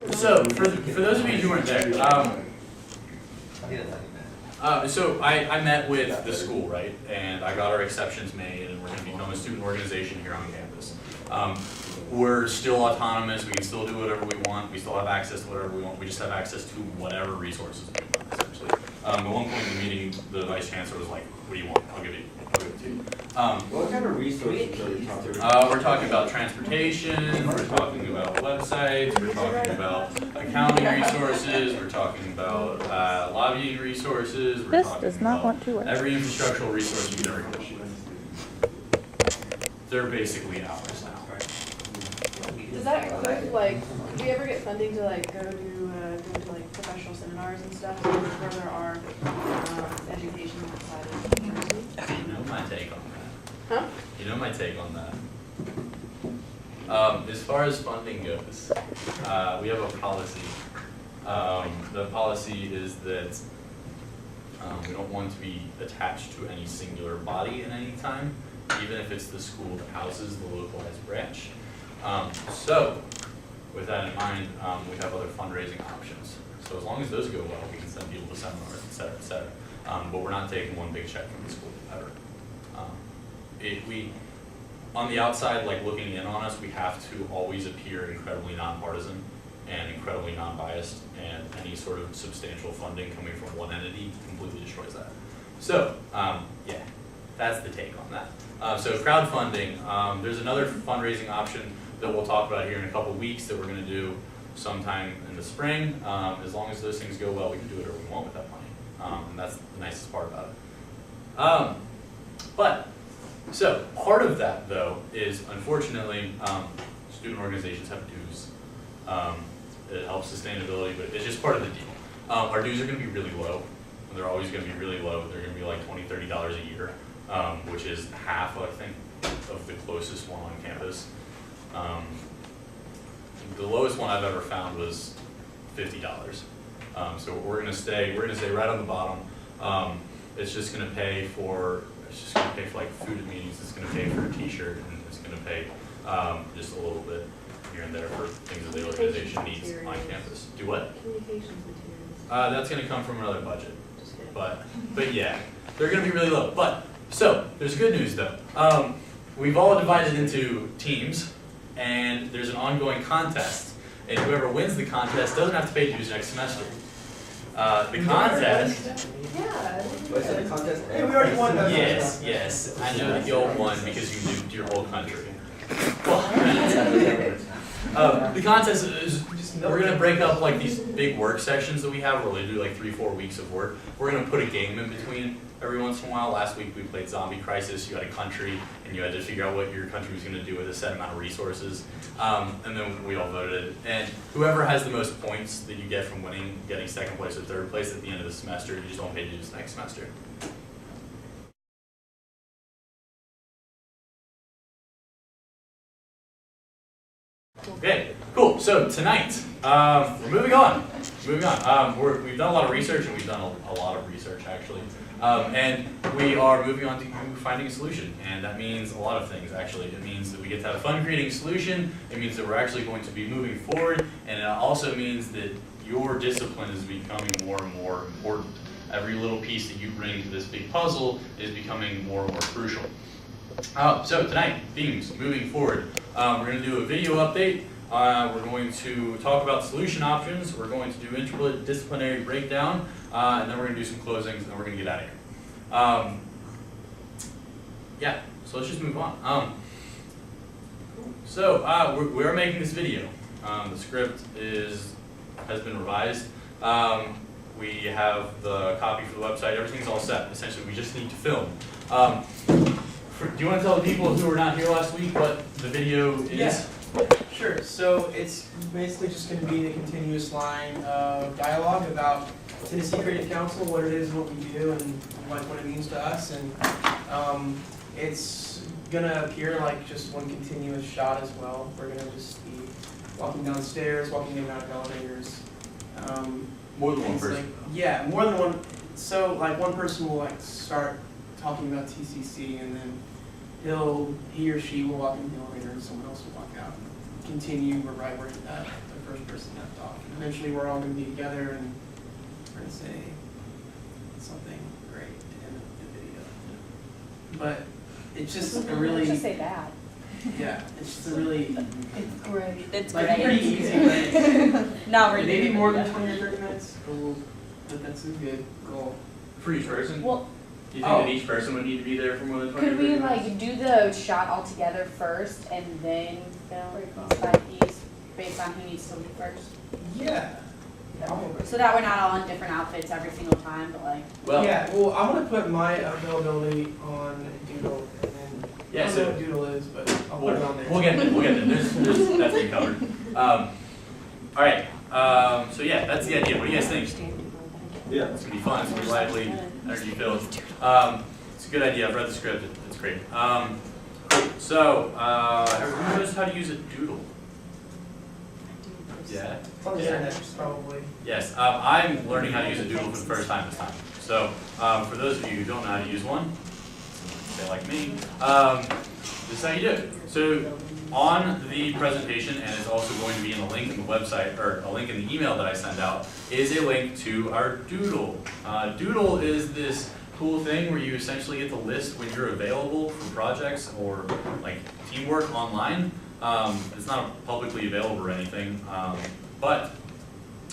So, for those of you who weren't there, so I met with the school, right? And I got our exceptions made, and we're going to become a student organization here on campus. We're still autonomous. We can still do whatever we want. We still have access to whatever we want. We just have access to whatever resources we want, essentially. At one point in the meeting, the vice chancellor was like, "What do you want? I'll give it to you." What kind of resources are you talking about? We're talking about transportation, we're talking about websites, we're talking about accounting resources, we're talking about lobbying resources, we're This talking does not about want to work. every infrastructural resource you can ever get. They're basically ours now. Does that include, like, do we ever get funding to, like, go to like, professional seminars and stuff, to further our education outside of university? You know my take on that. Huh? You know my take on that. As far as funding goes, we have a policy. The policy is that we don't want to be attached to any singular body at any time, even if it's the school that houses the localized branch. So, with that in mind, we have other fundraising options. So as long as those go well, we can send people to seminars, et cetera, et cetera. But we're not taking one big check from the school ever. On the outside, like looking in on us, we have to always appear incredibly nonpartisan and incredibly non-biased, and any sort of substantial funding coming from one entity completely destroys that. So, yeah, that's the take on that. So crowdfunding, there's another fundraising option that we'll talk about here in a couple weeks that we're going to do sometime in the spring. As long as those things go well, we can do whatever we want with that money. And that's the nicest part about it. So part of that, though, is unfortunately, student organizations have dues. It helps sustainability, but it's just part of the deal. Our dues are going to be really low. They're always going to be really low. They're going to be like $20, $30 a year, which is half, I think, of the closest one on campus. The lowest one I've ever found was $50. So we're going to stay right on the bottom. It's just going to pay for like food at meetings. It's going to pay for a T-shirt, and it's going to pay just a little bit here and there for things that the organization needs on campus. Do what? Communications materials. That's going to come from another budget. Just kidding. But yeah, they're going to be really low. So there's good news though. We've all divided into teams, and there's an ongoing contest, and whoever wins the contest doesn't have to pay dues next semester. The contest. Yeah. Wait, so the contest? Hey, we already won that. Yes. I know that you all won because you nuked your whole country. The contest is, we're going to break up like these big work sections that we have where we do like 3-4 weeks of work. We're going to put a game in between every once in a while. Last week we played Zombie Crisis. You had a country and you had to figure out what your country was going to do with a set amount of resources. And then we all voted. And whoever has the most points that you get from winning, getting second place or third place at the end of the semester, you just don't pay dues next semester. Okay, cool. So tonight, we're moving on. We've done a lot of research, and we've done a lot of research actually. And we are moving on to finding a solution, and that means a lot of things actually. It means that we get to have fun creating a solution. It means that we're actually going to be moving forward, and it also means that your discipline is becoming more and more important. Every little piece that you bring to this big puzzle is becoming more and more crucial. So tonight, themes, moving forward. We're going to do a video update. We're going to talk about solution options. We're going to do interdisciplinary breakdown, and then we're going to do some closings, and then we're going to get out of here. Yeah, so let's just move on. We're making this video. The script has been revised. We have the copy for the website. Everything's all set. Essentially, we just need to film. Do you want to tell the people who were not here last week what the video is? Yeah, sure. So it's basically just going to be the continuous line of dialogue about Tennessee Creative Council, what it is, what we do, and like what it means to us. And it's going to appear like just one continuous shot as well. We're going to just be walking downstairs, walking in and out of elevators. More than one person. Yeah, more than one. So like one person will like start talking about TCC, and then he or she will walk in the elevator, and someone else will walk out and continue right where the first person left off. And eventually we're all gonna be together and we're gonna say something great in the video. But it's just a really, Let's just say bad. yeah, it's just a really, It's great. It's like, great. pretty easy, but Not really. maybe more than 20 or 30 minutes, but that's a good goal. For each person? Well, Do you think that each person would need to be there for more than 20 could or we 30 minutes? like do the shot all together first and then film piece by piece based on who needs to leave first? Yeah. Probably. So that we're not all in different outfits every single time, but like, Well, Yeah, well, I'm gonna put my availability on Doodle, and then, Yeah, I don't so- know what Doodle is, but I'll put it on there. we'll get there, we'll get there. That's been covered. All right, so yeah, that's the idea. What do you guys think? Yeah. It's gonna be fun, it's gonna be lively, energy filled. It's a good idea, I've read the script, it's great. Cool. So, everyone knows how to use a doodle? Yeah? It's on the internet, probably. Yes, I'm learning how to use a doodle for the first time this time. So, for those of you who don't know how to use one, say like me, this is how you do it. So, on the presentation, and it's also going to be in a link in the website, or a link in the email that I send out, is a link to our doodle. Doodle is this cool thing where you essentially get to list when you're available for projects or like teamwork online. It's not publicly available or anything, but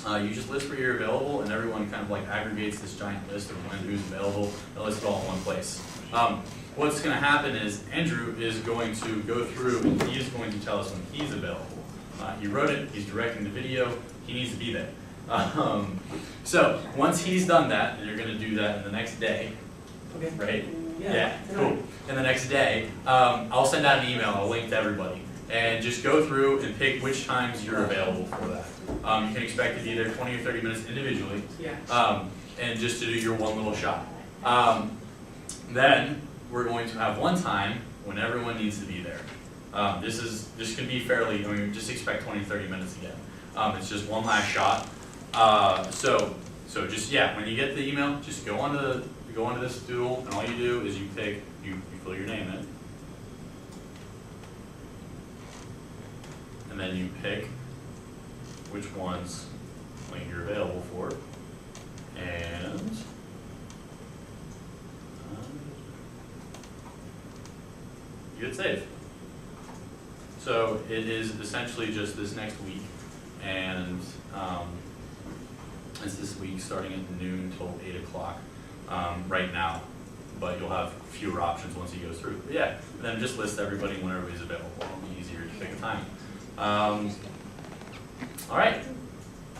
you just list where you're available, and everyone kind of like aggregates this giant list of when who's available and lists it all in one place. What's going to happen is Andrew is going to go through and he is going to tell us when he's available. He wrote it, he's directing the video, he needs to be there. So once he's done that, and you're going to do that in the next day, Okay. right? Yeah. Cool. And the next day, I'll send out an email, a link to everybody, and just go through and pick which times you're available for that. You can expect to be there 20 or 30 minutes individually, Yeah. and just to do your one little shot. Then we're going to have one time when everyone needs to be there. This can be fairly, I mean, just expect 20 to 30 minutes again. It's just one last shot. So just, yeah, when you get the email, just go onto this doodle, and all you do is you fill your name in. And then you pick which ones like you're available for. And you hit save. So it is essentially just this next week, and it's this week starting at noon till 8 o'clock right now, but you'll have fewer options once he goes through. But yeah, then just list everybody when everybody's available. It'll be easier to pick a time. All right,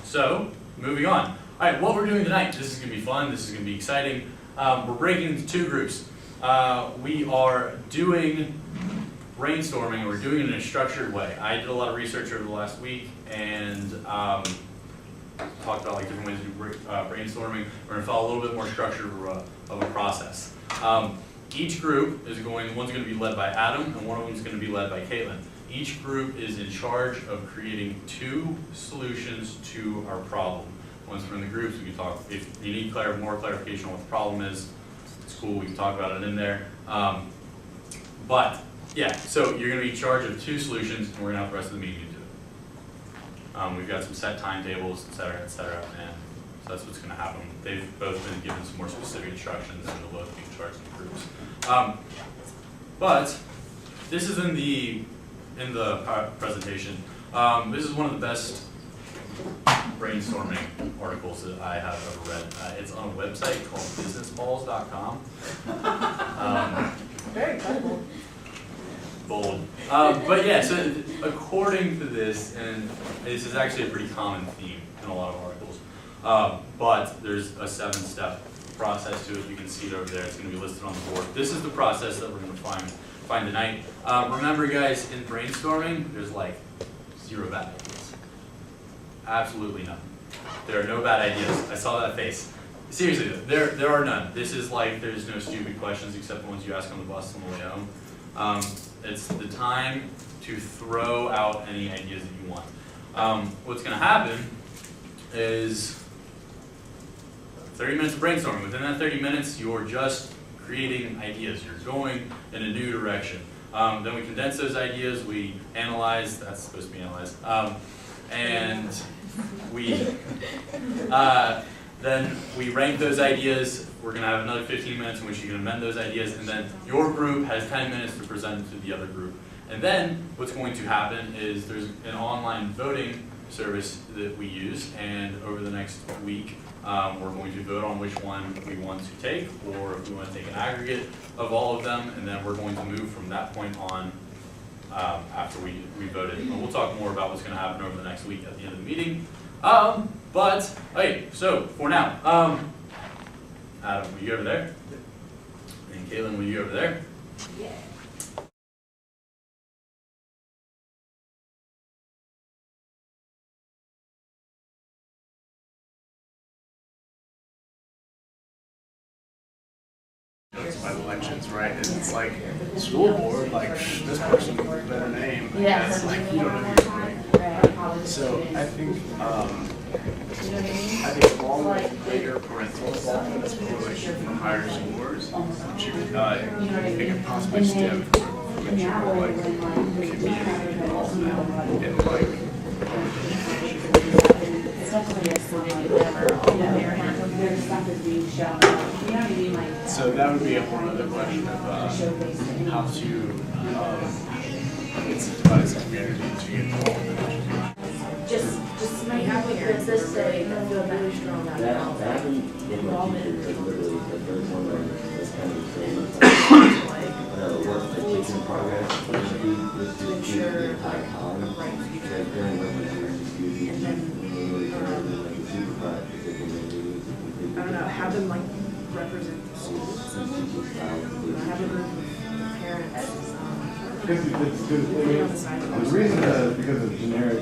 so moving on. All right, what we're doing tonight, this is gonna be fun, this is gonna be exciting. We're breaking into two groups. We are doing brainstorming, we're doing it in a structured way. I did a lot of research over the last week and talked about like different ways to do brainstorming. We're gonna follow a little bit more structure of a process. Each group is one's gonna be led by Adam and one of them is gonna be led by Caitlin. Each group is in charge of creating 2 solutions to our problem. Once we're in the groups, we can talk, if you need more clarification on what the problem is, it's cool, we can talk about it in there. But yeah, so you're gonna be in charge of 2 solutions and we're gonna have the rest of the meeting to do it. We've got some set timetables, et cetera, and so that's what's gonna happen. They've both been given some more specific instructions and they'll both be in charge of the groups. But this is in the presentation. This is one of the best brainstorming articles that I have ever read. It's on a website called businessballs.com. Very credible. Bold. But yeah, so according to this, and this is actually a pretty common theme in a lot of articles, but there's a 7-step process to it. You can see it over there. It's going to be listed on the board. This is the process that we're going to find tonight. Remember, guys, in brainstorming, there's like 0 bad ideas. Absolutely none. There are no bad ideas. I saw that face. Seriously, there are none. This is like, there's no stupid questions except the ones you ask on the bus on the way home. It's the time to throw out any ideas that you want. What's going to happen is 30 minutes of brainstorming. Within that 30 minutes, you're just creating ideas. You're going in a new direction. Then we condense those ideas, we analyze, that's supposed to be analyzed, and then we rank those ideas. We're gonna have another 15 minutes in which you can amend those ideas, and then your group has 10 minutes to present to the other group. And then what's going to happen is there's an online voting service that we use, and over the next week, we're going to vote on which one we want to take, or if we want to take an aggregate of all of them, and then we're going to move from that point on after we voted. And we'll talk more about what's going to happen over the next week at the end of the meeting. But, okay, so for now, Adam, will you over there? And Caitlin, will you over there? Yeah. By elections, right? And it's like school board, like this person with a better name. Yeah. It's like you don't know who's name. So I think along with greater parental involvement as correlation for higher scores, it could possibly stem from a general like community involvement and like. So that would be a whole other question of how to incentivize the community to get involved in education. Just might have like this say, I feel really strong about involvement in literally the first one that's kind of the same. Work the teaching progress, to ensure high con, right future. during work with And then, I don't know, have them like represent the school. Have a group of parents. Be on the side of The reason is because of generic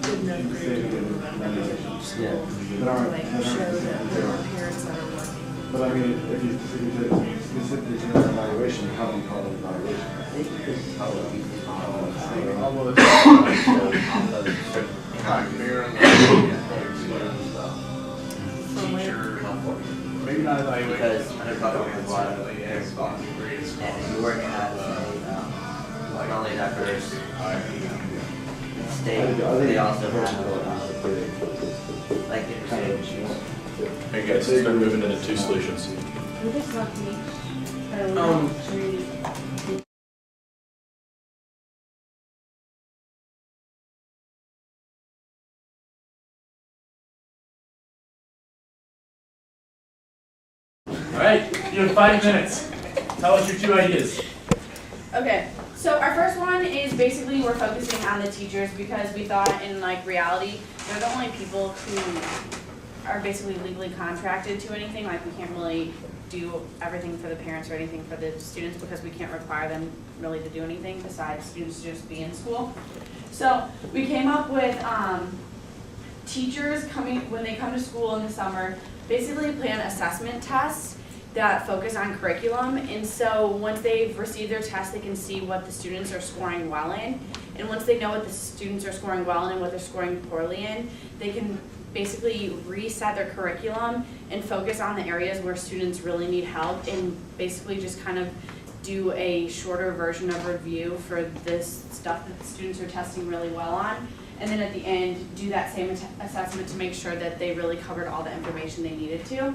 good enough you say to get evaluations Yeah. that to aren't, like that show aren't, that there are parents that are working. but I mean, if you did specifically generic evaluation, how do you call it evaluation? I think you could probably Although it's like mirror From where? teacher, maybe not evaluation. Because they're probably a lot of parents and you work at not only diverse state, they also have like interchange. Hey guys, let's start moving into two solutions. We just love to All right, you have 5 minutes. Tell us your 2 ideas. Okay, so our first one is basically we're focusing on the teachers because we thought in like reality, they're the only people who are basically legally contracted to anything. Like we can't really do everything for the parents or anything for the students because we can't require them really to do anything besides students just be in school. So we came up with teachers coming, when they come to school in the summer, basically plan assessment tests that focus on curriculum, and so once they've received their test, they can see what the students are scoring well in, and once they know what the students are scoring well in and what they're scoring poorly in, they can basically reset their curriculum and focus on the areas where students really need help, and basically just kind of do a shorter version of review for this stuff that the students are testing really well on, and then at the end, do that same assessment to make sure that they really covered all the information they needed to.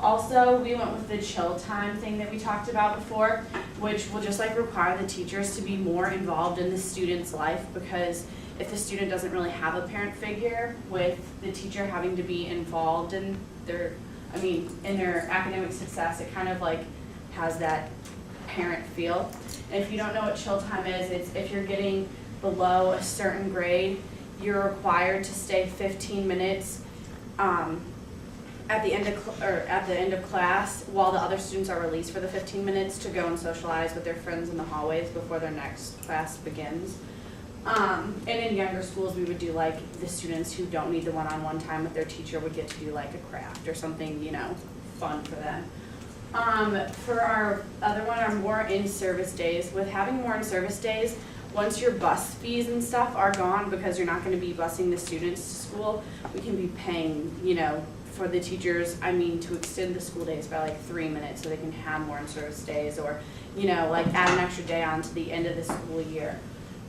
Also, we went with the chill time thing that we talked about before, which will just like require the teachers to be more involved in the student's life, because if the student doesn't really have a parent figure, with the teacher having to be involved in their, in their academic success, it kind of like has that parent feel. And if you don't know what chill time is, it's if you're getting below a certain grade, you're required to stay 15 minutes at the end of class while the other students are released for the 15 minutes to go and socialize with their friends in the hallways before their next class begins. And in younger schools, we would do like the students who don't need the one-on-one time with their teacher would get to do like a craft or something, fun for them. For our other one, our more in-service days. With having more in-service days, once your bus fees and stuff are gone, because you're not going to be busing the students to school, we can be paying, for the teachers, to extend the school days by like 3 minutes so they can have more in-service days, or, like add an extra day on to the end of the school year.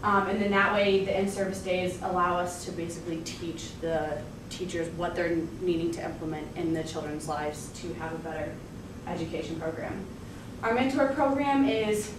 And then that way, the in-service days allow us to basically teach the teachers what they're needing to implement in the children's lives to have a better education program. Our mentor program is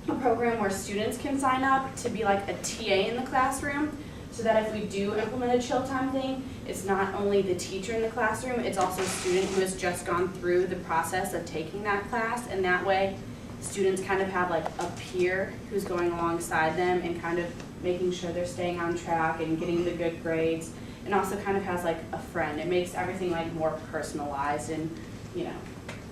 a program where students can sign up to be like a TA in the classroom, so that if we do implement a chill time thing, it's not only the teacher in the classroom, it's also a student who has just gone through the process of taking that class, and that way students kind of have like a peer who's going alongside them and kind of making sure they're staying on track and getting the good grades, and also kind of has like a friend. It makes everything like more personalized and, you know,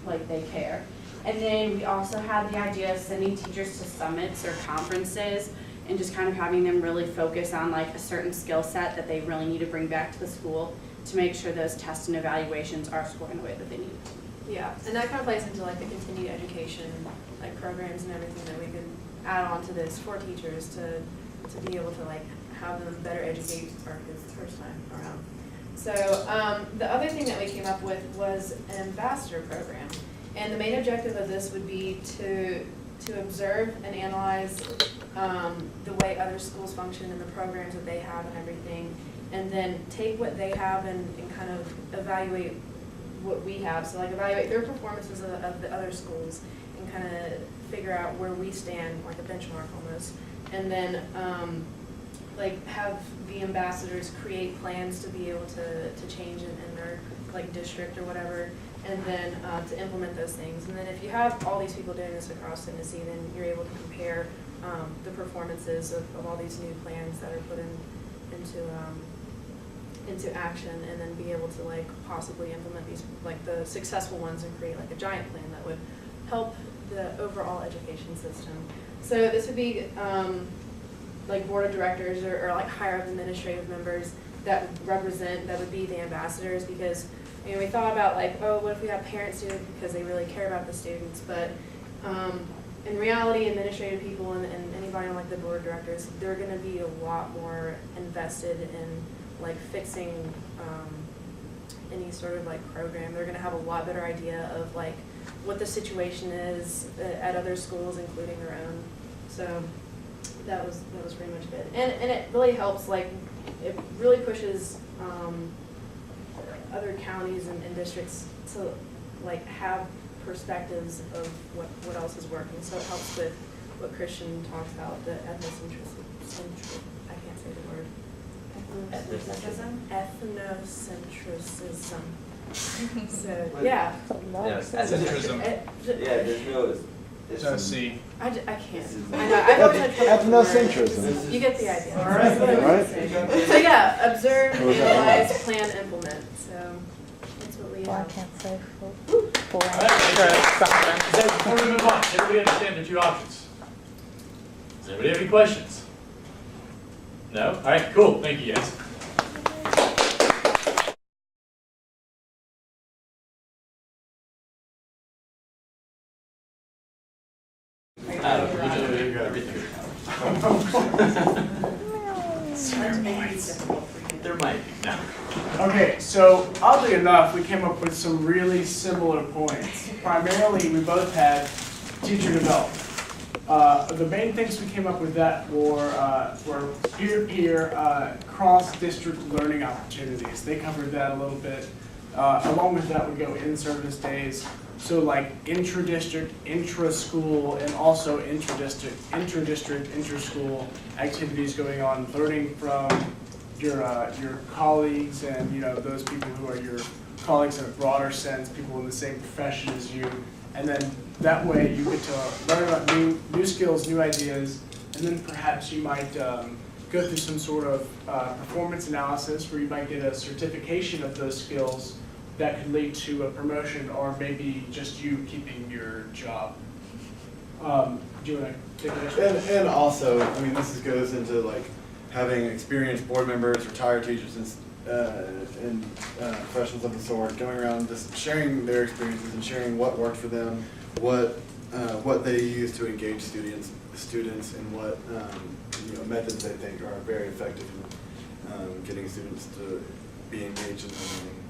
like they care. And then we also had the idea of sending teachers to summits or conferences and just kind of having them really focus on like a certain skill set that they really need to bring back to the school to make sure those tests and evaluations are scoring the way that they need. Yeah, and that kind of plays into like the continued education, like programs and everything that we could add on to this for teachers to be able to like have them better educate our kids the first time around. So the other thing that we came up with was an ambassador program. And the main objective of this would be to observe and analyze the way other schools function and the programs that they have and everything, and then take what they have and kind of evaluate what we have. So like evaluate their performances of the other schools and kind of figure out where we stand, like a benchmark almost. And then like have the ambassadors create plans to be able to change in their like district or whatever, and then to implement those things. And then if you have all these people doing this across Tennessee, then you're able to compare the performances of all these new plans that are put into action, and then be able to like possibly implement these, like the successful ones, and create like a giant plan that would help the overall education system. So this would be like board of directors or like higher up administrative members that would be the ambassadors, because we thought about like, oh, what if we have parents do it because they really care about the students, but in reality, administrative people and anybody on like the board of directors, they're going to be a lot more invested in like fixing any sort of like program. They're going to have a lot better idea of like what the situation is at other schools, including their own. So that was pretty much good, and it really helps. Like it really pushes other counties and districts to like have perspectives of what else is working. So it helps with what Christian talks about, the ethnocentrism. I can't say the word. Ethnocentrism. So yeah. Centrism. Yeah, there's no. So C. I can't. I know. I've always had trouble with Ethnocentrism. words. You get the idea. All right. Right. So yeah, observe, What was that? analyze, plan, implement. So that's what we Well, I have. can't say for All right, something. before we move on, everybody understand the two options? Does anybody have any questions? No? All right, cool. Thank you, guys. There might be. No. Okay, so oddly enough, we came up with some really similar points. Primarily, we both had teacher development. The main things we came up with that were peer-to-peer, cross-district learning opportunities. They covered that a little bit. Along with that would go in-service days. So like intra-district, intra-school, and also intra-district, inter-school activities going on, learning from your colleagues and those people who are your colleagues in a broader sense, people in the same profession as you, and then that way you get to learn about new skills, new ideas, and then perhaps you might go through some sort of performance analysis where you might get a certification of those skills that could lead to a promotion, or maybe just you keeping your job. Do you want to take that? And also, I mean, goes into like having experienced board members, retired teachers, and professionals of the sort going around just sharing their experiences and sharing what worked for them, what they use to engage students, and what methods they think are very effective in getting students to be engaged in learning.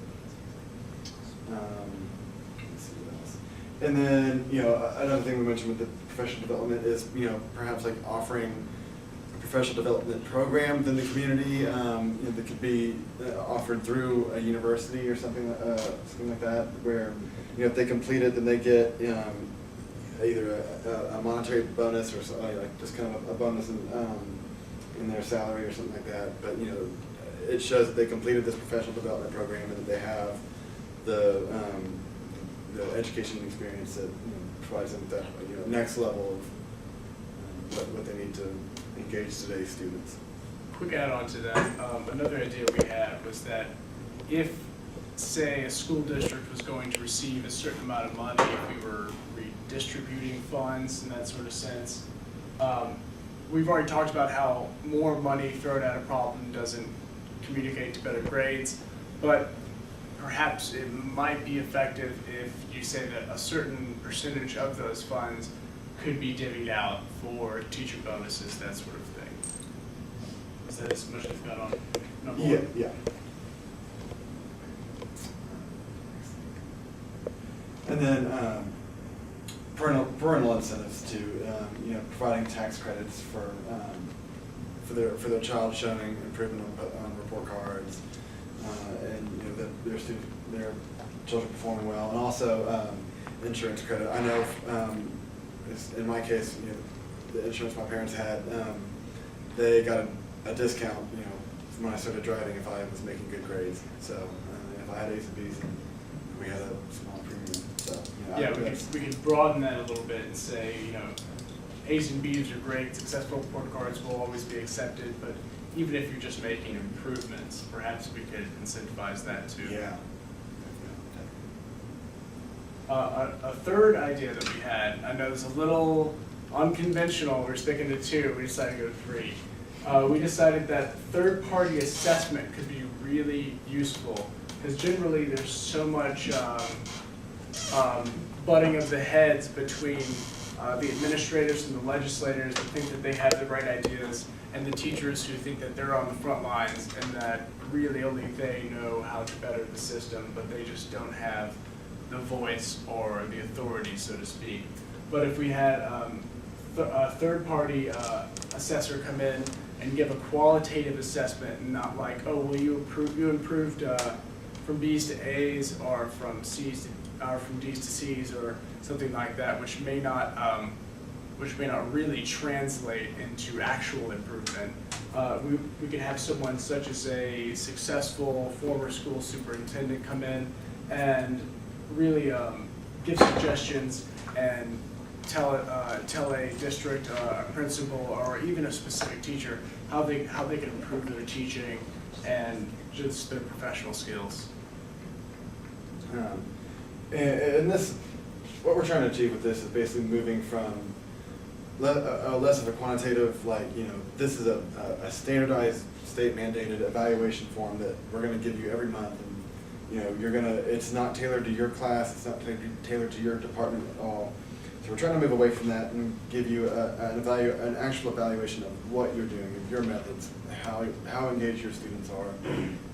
Let's see what else. And then another thing we mentioned with the professional development is perhaps like offering professional development program within the community that could be offered through a university or something like that, where if they complete it, then they get either a monetary bonus or something, like just kind of a bonus in their salary or something like that. But it shows that they completed this professional development program and that they have the education experience that provides them that next level of what they need to engage today's students. Quick add-on to that, another idea we had was that if, say, a school district was going to receive a certain amount of money, if we were redistributing funds in that sort of sense, we've already talked about how more money thrown at a problem doesn't communicate to better grades, but perhaps it might be effective if you say that a certain percentage of those funds could be divvied out for teacher bonuses, that sort of thing. Is that as much as you've got on number one? Yeah. And then parental incentives to providing tax credits for their child showing improvement on report cards, and that their children performing well, and also insurance credit. I know in my case, the insurance my parents had, they got a discount, when I started driving if I was making good grades. So if I had A's and B's, we had a small premium. So yeah, we could broaden that a little bit and say, A's and B's are great, successful report cards will always be accepted, but even if you're just making improvements, perhaps we could incentivize that too. Yeah. A third idea that we had, I know it's a little unconventional, we're sticking to 2, we decided to go to 3. We decided that third-party assessment could be really useful, because generally there's so much butting of the heads between the administrators and the legislators that think that they have the right ideas, and the teachers who think that they're on the front lines and that really only they know how to better the system, but they just don't have the voice or the authority, so to speak. But if we had a third-party assessor come in and give a qualitative assessment, and not like, oh, well, you improved from B's to A's, or from C's to, or from D's to C's, or something like that, which may not really translate into actual improvement. We could have someone such as a successful former school superintendent come in and really give suggestions and tell a district, a principal, or even a specific teacher how they can improve their teaching and just their professional skills. And this, what we're trying to achieve with this is basically moving from less of a quantitative, like, this is a standardized state mandated evaluation form that we're going to give you every month, and it's not tailored to your class, it's not tailored to your department at all. So we're trying to move away from that and give you an actual evaluation of what you're doing, of your methods, how engaged your students are,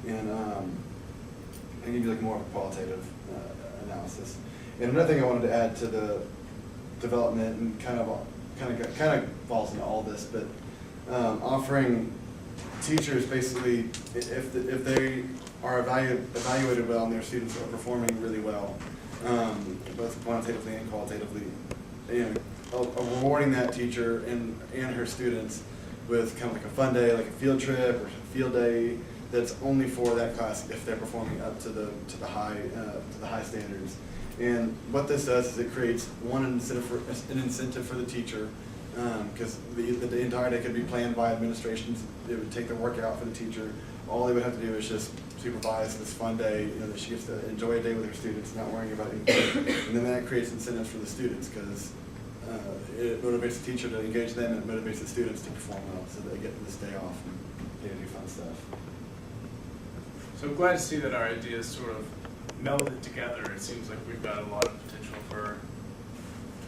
and give you more of a qualitative analysis. And another thing I wanted to add to the development, and kind of falls into all this, but offering teachers basically, if they are evaluated well and their students are performing really well, both quantitatively and qualitatively, rewarding that teacher and her students with kind of like a fun day, like a field trip or a field day that's only for that class if they're performing up to the high standards. And what this does is it creates an incentive for the teacher, because the entire day could be planned by administrations. It would take the work out for the teacher. All they would have to do is just supervise this fun day, that she gets to enjoy a day with her students, not worrying about anything. And then that creates incentives for the students, because it motivates the teacher to engage them, and it motivates the students to perform well, so they get this day off and get to do fun stuff. So I'm glad to see that our ideas sort of melded together. It seems like we've got a lot of potential for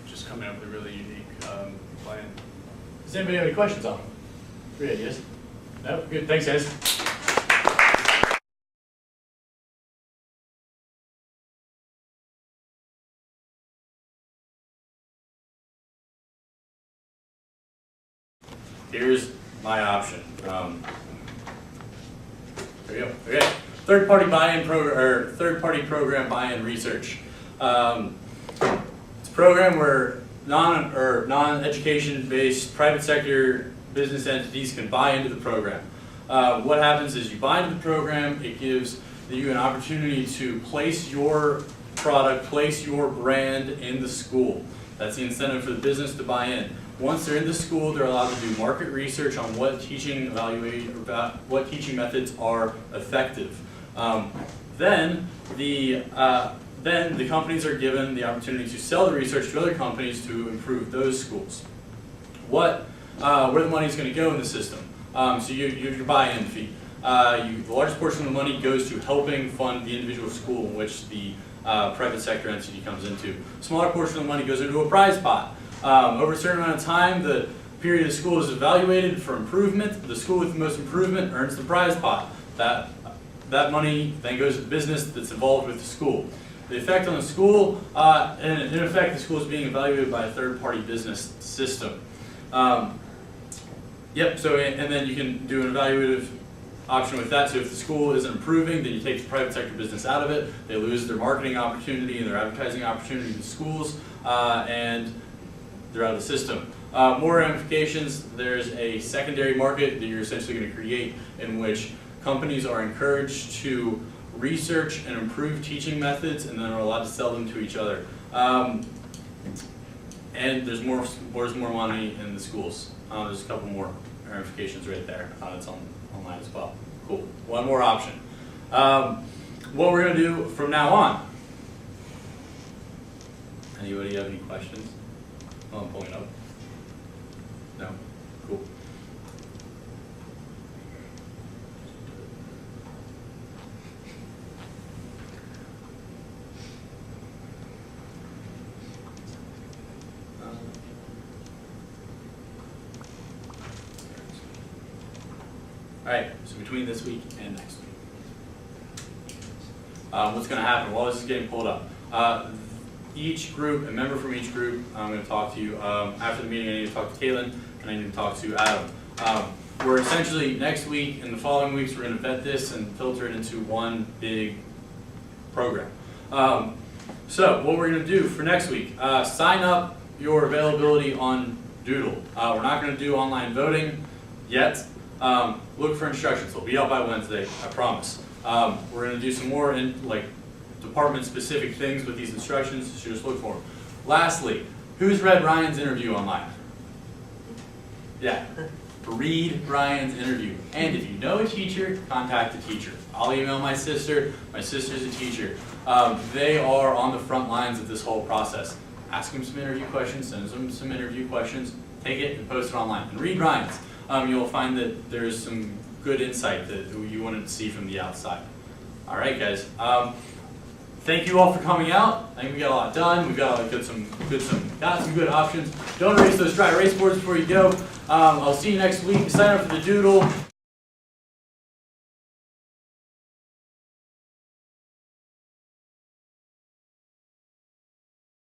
just coming up with a really unique plan. Does anybody have any questions on them? 3 ideas? No? Good. Thanks, guys. Here's my option. There you go. Okay. Third-party buy-in or third-party program buy-in research. It's a program where non-education based private sector business entities can buy into the program. What happens is you buy into the program, it gives you an opportunity to place your product, place your brand in the school. That's the incentive for the business to buy in. Once they're in the school, they're allowed to do market research on what teaching methods are effective. Then the companies are given the opportunity to sell the research to other companies to improve those schools. Where the money is going to go in the system? So you have your buy-in fee. The largest portion of the money goes to helping fund the individual school in which the private sector entity comes into. A smaller portion of the money goes into a prize pot. Over a certain amount of time, the period of school is evaluated for improvement. The school with the most improvement earns the prize pot. That money then goes to the business that's involved with the school. The effect on the school, and in effect, the school is being evaluated by a third-party business system. Yep, so, and then you can do an evaluative option with that. So if the school isn't improving, then you take the private sector business out of it. They lose their marketing opportunity and their advertising opportunity to schools, and they're out of the system. More ramifications, there's a secondary market that you're essentially going to create in which companies are encouraged to research and improve teaching methods and then are allowed to sell them to each other. And there's more money in the schools. There's a couple more ramifications right there. It's online as well. Cool. One more option. What we're going to do from now on. Anybody have any questions? Oh, I'm pulling it up. No? Cool. Alright, so between this week and next week. What's going to happen while this is getting pulled up? Each group, a member from each group, I'm going to talk to you. After the meeting, I need to talk to Caitlin, and I need to talk to Adam. We're essentially, next week and the following weeks, we're going to vet this and filter it into one big program. So what we're going to do for next week, sign up your availability on Doodle. We're not going to do online voting yet. Look for instructions. They'll be out by Wednesday, I promise. We're going to do some more department-specific things with these instructions, so just look for them. Lastly, who's read Ryan's interview online? Yeah. Read Ryan's interview. And if you know a teacher, contact the teacher. I'll email my sister. My sister's a teacher. They are on the front lines of this whole process. Ask them some interview questions, send them some interview questions, take it and post it online. And read Ryan's. You'll find that there's some good insight that you wouldn't see from the outside. All right, guys. Thank you all for coming out. I think we got a lot done. We've got some good options. Don't erase those dry erase boards before you go. I'll see you next week. Sign up for the Doodle.